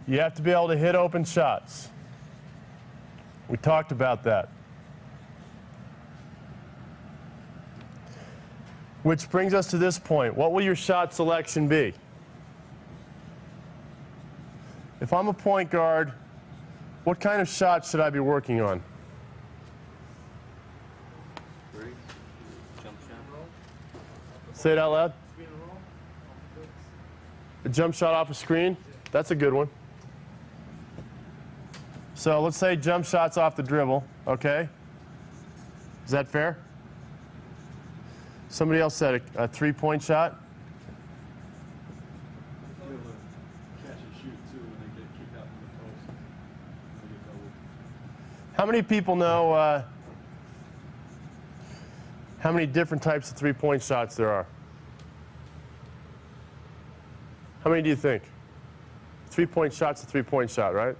You have to be able to hit open shots. We talked about that. Which brings us to this point. What will your shot selection be? If I'm a point guard, what kind of shot should I be working on? Say it out loud. A jump shot off a screen? That's a good one. So let's say jump shots off the dribble, okay? Is that fair? Somebody else said a three-point shot? How many people know how many different types of three-point shots there are? How many do you think? Three-point shot's a three-point shot, right?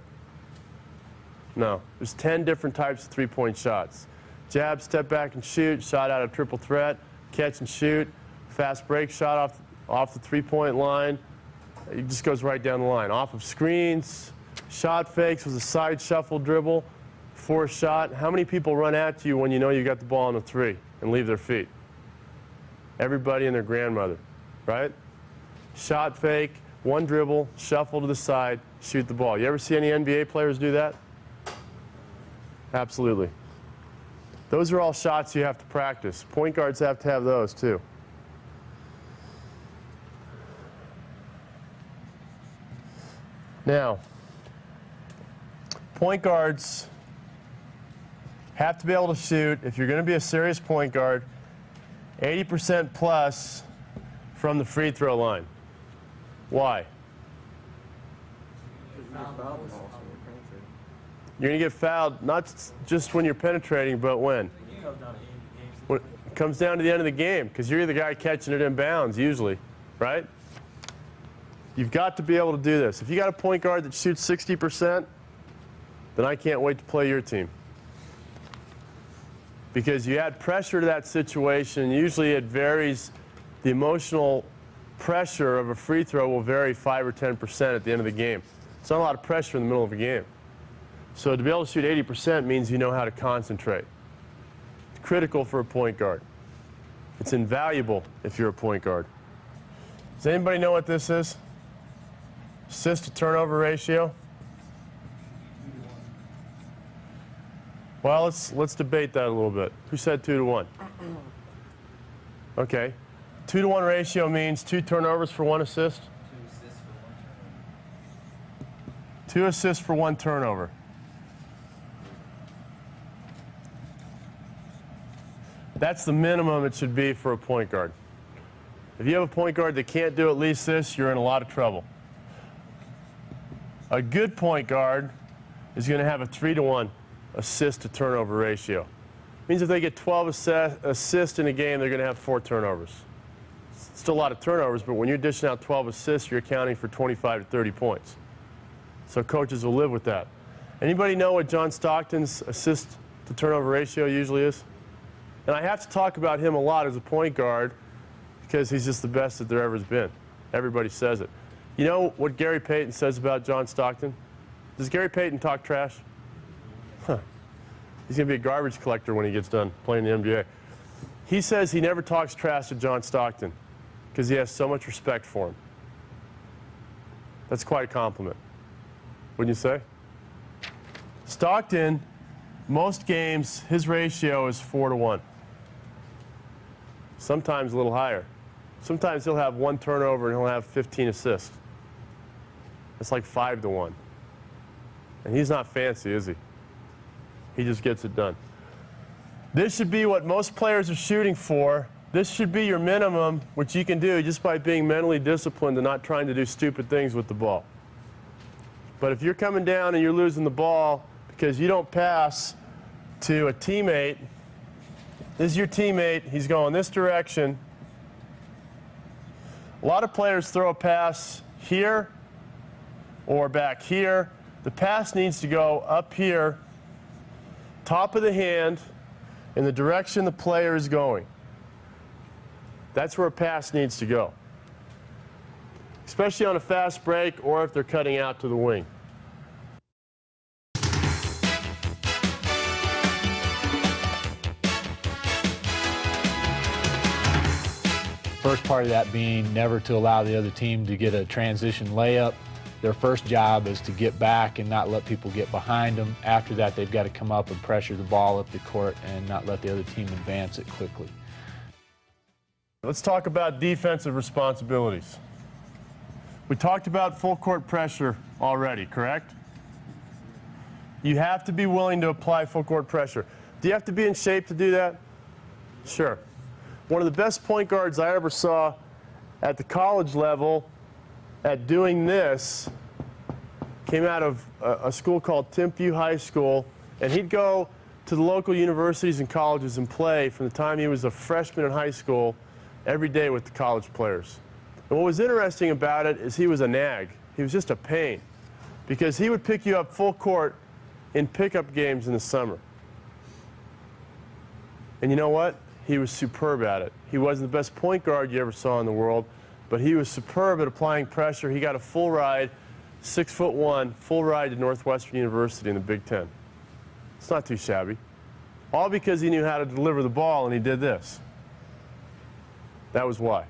No. There's 10 different types of three-point shots. Jab, step back and shoot, shot out of triple threat, catch and shoot, fast break shot off the three-point line. It just goes right down the line. Off of screens, shot fakes with a side shuffle dribble, force shot. How many people run at you when you know you got the ball on the three and leave their feet? Everybody and their grandmother, right? Shot fake, one dribble, shuffle to the side, shoot the ball. You ever see any NBA players do that? Absolutely. Those are all shots you have to practice. Point guards have to have those too. Now, point guards have to be able to shoot, if you're going to be a serious point guard, 80% plus from the free throw line. Why? You're going to get fouled not just when you're penetrating, but when? When it comes down to the end of the game, because you're the guy catching it in bounds usually, right? You've got to be able to do this. If you got a point guard that shoots 60%, then I can't wait to play your team. Because you add pressure to that situation, usually it varies. The emotional pressure of a free throw will vary 5 or 10% at the end of the game. It's not a lot of pressure in the middle of a game. So to be able to shoot 80% means you know how to concentrate. It's critical for a point guard. It's invaluable if you're a point guard. Does anybody know what this is? Assist to turnover ratio? Well, let's debate that a little bit. Who said 2 to 1? Okay. 2 to 1 ratio means 2 turnovers for 1 assist? 2 assists for 1 turnover. That's the minimum it should be for a point guard. If you have a point guard that can't do at least this, you're in a lot of trouble. A good point guard is going to have a 3 to 1 assist to turnover ratio. It means if they get 12 assists in a game, they're going to have 4 turnovers. It's still a lot of turnovers, but when you're dishing out 12 assists, you're accounting for 25 to 30 points. So coaches will live with that. Anybody know what John Stockton's assist to turnover ratio usually is? And I have to talk about him a lot as a point guard because he's just the best that there ever has been. Everybody says it. You know what Gary Payton says about John Stockton? Does Gary Payton talk trash? Huh. He's going to be a garbage collector when he gets done playing the NBA. He says he never talks trash to John Stockton because he has so much respect for him. That's quite a compliment, wouldn't you say? Stockton, most games, his ratio is 4 to 1. Sometimes a little higher. Sometimes he'll have 1 turnover and he'll have 15 assists. It's like 5 to 1. And he's not fancy, is he? He just gets it done. This should be what most players are shooting for. This should be your minimum, which you can do just by being mentally disciplined and not trying to do stupid things with the ball. But if you're coming down and you're losing the ball because you don't pass to a teammate, this is your teammate, he's going this direction. A lot of players throw a pass here or back here. The pass needs to go up here, top of the hand, in the direction the player is going. That's where a pass needs to go, especially on a fast break or if they're cutting out to the wing. First part of that being never to allow the other team to get a transition layup. Their first job is to get back and not let people get behind them. After that, they've got to come up and pressure the ball up the court and not let the other team advance it quickly. Let's talk about defensive responsibilities. We talked about full court pressure already, correct? You have to be willing to apply full court pressure. Do you have to be in shape to do that? Sure. One of the best point guards I ever saw at the college level at doing this came out of a school called Timpview High School, and he'd go to the local universities and colleges and play from the time he was a freshman in high school every day with the college players. And what was interesting about it is he was a nag. He was just a pain because he would pick you up full court in pickup games in the summer. And you know what? He was superb at it. He wasn't the best point guard you ever saw in the world, but he was superb at applying pressure. He got a full ride, 6'1", full ride to Northwestern University in the Big Ten. It's not too shabby. All because he knew how to deliver the ball, and he did this. That was why.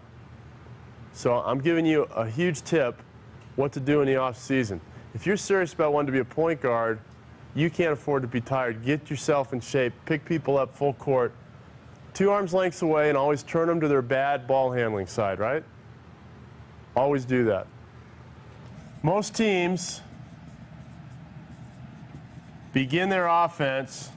So I'm giving you a huge tip what to do in the off season. If you're serious about wanting to be a point guard, you can't afford to be tired. Get yourself in shape. Pick people up full court, 2 arms lengths away, and always turn them to their bad ball handling side, right? Always do that. Most teams begin their offense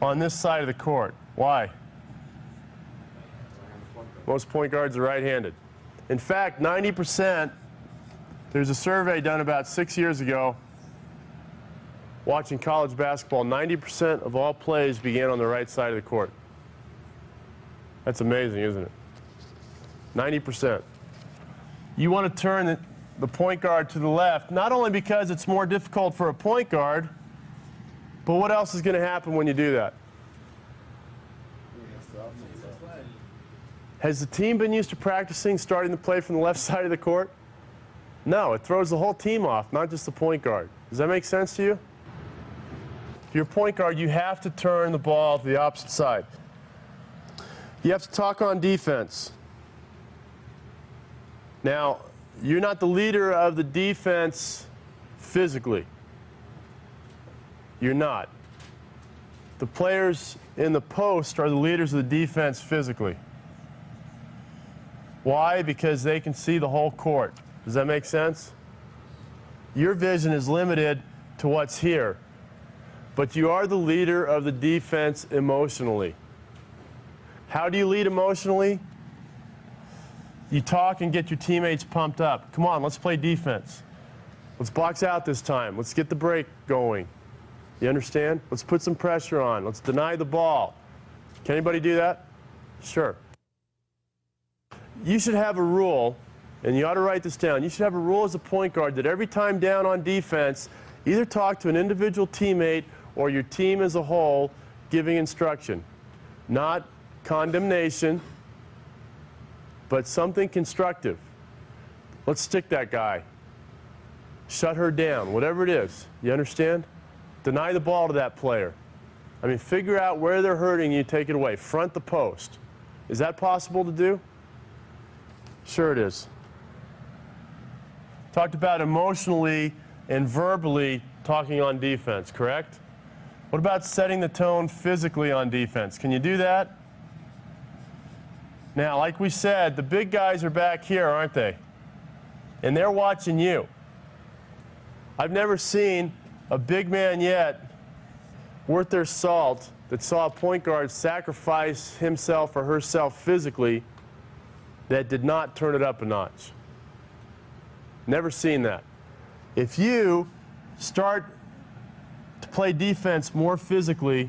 on this side of the court. Why? Most point guards are right-handed. In fact, 90%, there's a survey done about 6 years ago watching college basketball, 90% of all plays began on the right side of the court. That's amazing, isn't it? 90%. You want to turn the point guard to the left, not only because it's more difficult for a point guard, but what else is going to happen when you do that? Has the team been used to practicing starting the play from the left side of the court? No, it throws the whole team off, not just the point guard. Does that make sense to you? If you're a point guard, you have to turn the ball to the opposite side. You have to talk on defense. Now, you're not the leader of the defense physically. You're not. The players in the post are the leaders of the defense physically. Why? Because they can see the whole court. Does that make sense? Your vision is limited to what's here, but you are the leader of the defense emotionally. How do you lead emotionally? You talk and get your teammates pumped up. Come on, let's play defense. Let's box out this time. Let's get the break going. You understand? Let's put some pressure on. Let's deny the ball. Can anybody do that? Sure. You should have a rule, and you ought to write this down. You should have a rule as a point guard that every time down on defense, either talk to an individual teammate or your team as a whole giving instruction. Not condemnation, but something constructive. Let's stick that guy. Shut her down, whatever it is. You understand? Deny the ball to that player. I mean, figure out where they're hurting you, take it away. Front the post. Is that possible to do? Sure it is. Talked about emotionally and verbally talking on defense, correct? What about setting the tone physically on defense? Can you do that? Now, like we said, the big guys are back here, aren't they? And they're watching you. I've never seen a big man yet worth their salt that saw a point guard sacrifice himself or herself physically that did not turn it up a notch. Never seen that. If you start to play defense more physically,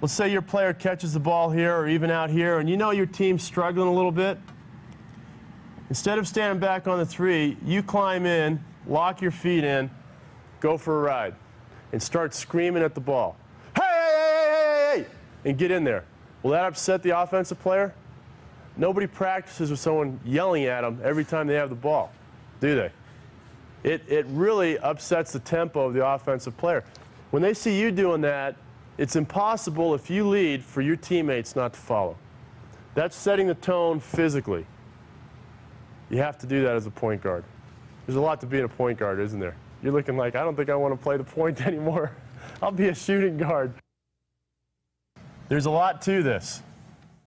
let's say your player catches the ball here or even out here, and you know your team's struggling a little bit. Instead of standing back on the three, you climb in, lock your feet in, go for a ride, and start screaming at the ball. Hey, hey, hey, hey, hey, hey, and get in there. Will that upset the offensive player? Nobody practices with someone yelling at them every time they have the ball, do they? it really upsets the tempo of the offensive player. When they see you doing that, it's impossible if you lead for your teammates not to follow. That's setting the tone physically. You have to do that as a point guard. There's a lot to being a point guard, isn't there? You're looking like, I don't think I want to play the point anymore. I'll be a shooting guard. There's a lot to this.